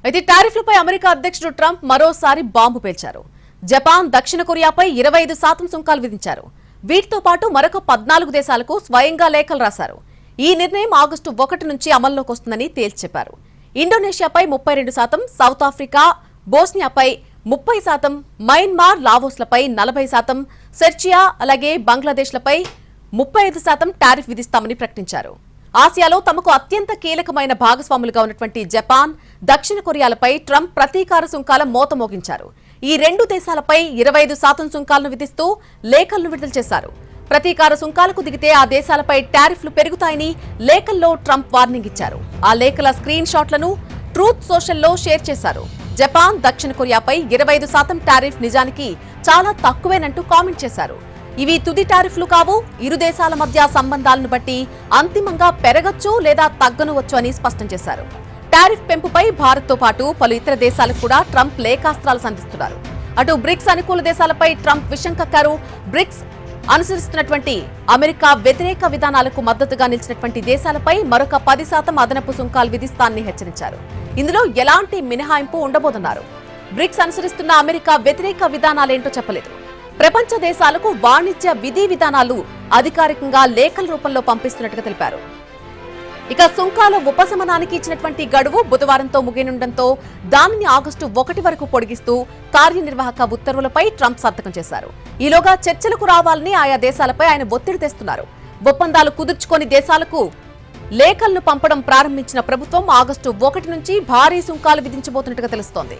అయితే టారిఫ్లపై అమెరికా అధ్యక్షుడు ట్రంప్ మరోసారి బాంబు పేల్చారు. జపాన్, దక్షిణ కొరియాపై 25% సుంకాలు విధించారు. వీటితో పాటు మరొక 14 దేశాలకు స్వయంగా లేఖలు రాశారు. ఈ నిర్ణయం ఆగస్టు 1 నుంచి అమల్లోకి వస్తుందని తేల్చి చెప్పారు. ఇండోనేషియాపై 32%, సౌత్ ఆఫ్రికా, బోస్నియాపై 30%, మయన్మార్, లావోస్లపై 40%, సెర్చియా అలాగే బంగ్లాదేశ్లపై 35% టారిఫ్ విధిస్తామని ప్రకటించారు. ఆసియాలో తమకు అత్యంత కీలకమైన భాగస్వాములుగా ఉన్నటువంటి జపాన్, దక్షిణ కొరియాలపై ట్రంప్ ప్రతీకార సుంకాల మోత మోగించారు. ఈ రెండు దేశాలపై 25% సుంకాలను విధిస్తూ లేఖలను విడుదల చేశారు. ప్రతీకార సుంకాలకు దిగితే ఆ దేశాలపై టారిఫ్లు పెరుగుతాయని లేఖల్లో ట్రంప్ వార్నింగ్ ఇచ్చారు. ఆ లేఖల స్క్రీన్ షాట్లను ట్రూత్ సోషల్లో షేర్ చేశారు. జపాన్, దక్షిణ కొరియాపై 25% టారిఫ్ నిజానికి చాలా తక్కువేనంటూ కామెంట్ చేశారు. ఇవి తుది టారిఫ్లు కావు, ఇరు దేశాల మధ్య సంబంధాలను బట్టి అంతిమంగా పెరగచ్చు లేదా తగ్గనువచ్చు అని స్పష్టం చేశారు. టారిఫ్ పెంపుపై భారత్తో పాటు పలు ఇతర దేశాలకు కూడా ట్రంప్ లేఖాస్త్రాలు సంధిస్తున్నారు. అటు బ్రిక్స్ అనుకూల దేశాలపై ట్రంప్ విషం కక్కారు. బ్రిక్స్ అనుసరిస్తున్నటువంటి అమెరికా వ్యతిరేక విధానాలకు మద్దతుగా నిలిచినటువంటి దేశాలపై మరొక 10% అదనపు సుంకాలు విధిస్తానని హెచ్చరించారు. ఇందులో ఎలాంటి మినహాయింపు ఉండబోతున్నారు. బ్రిక్స్ అనుసరిస్తున్న అమెరికా వ్యతిరేక విధానాలేంటో చెప్పలేదు. ప్రపంచ దేశాలకు వాణిజ్య విధి విధానాలు అధికారికంగా లేఖల రూపంలో పంపిస్తున్నట్టుగా తెలిపారు. ఇక సుంకాల ఉపశమనానికి ఇచ్చినటువంటి గడువు బుధవారంతో ముగియనుండటంతో దానిని ఆగస్టు 1 వరకు పొడిగిస్తూ కార్యనిర్వాహక ఉత్తర్వులపై ట్రంప్ సంతకం చేశారు. ఈలోగా చర్చలకు రావాలని ఆయా దేశాలపై ఆయన ఒత్తిడి తెస్తున్నారు. ఒప్పందాలు కుదుర్చుకొని దేశాలకు లేఖలను పంపడం ప్రారంభించిన ప్రభుత్వం ఆగస్టు 1 నుంచి భారీ సుంకాలు విధించబోతున్నట్టుగా తెలుస్తోంది.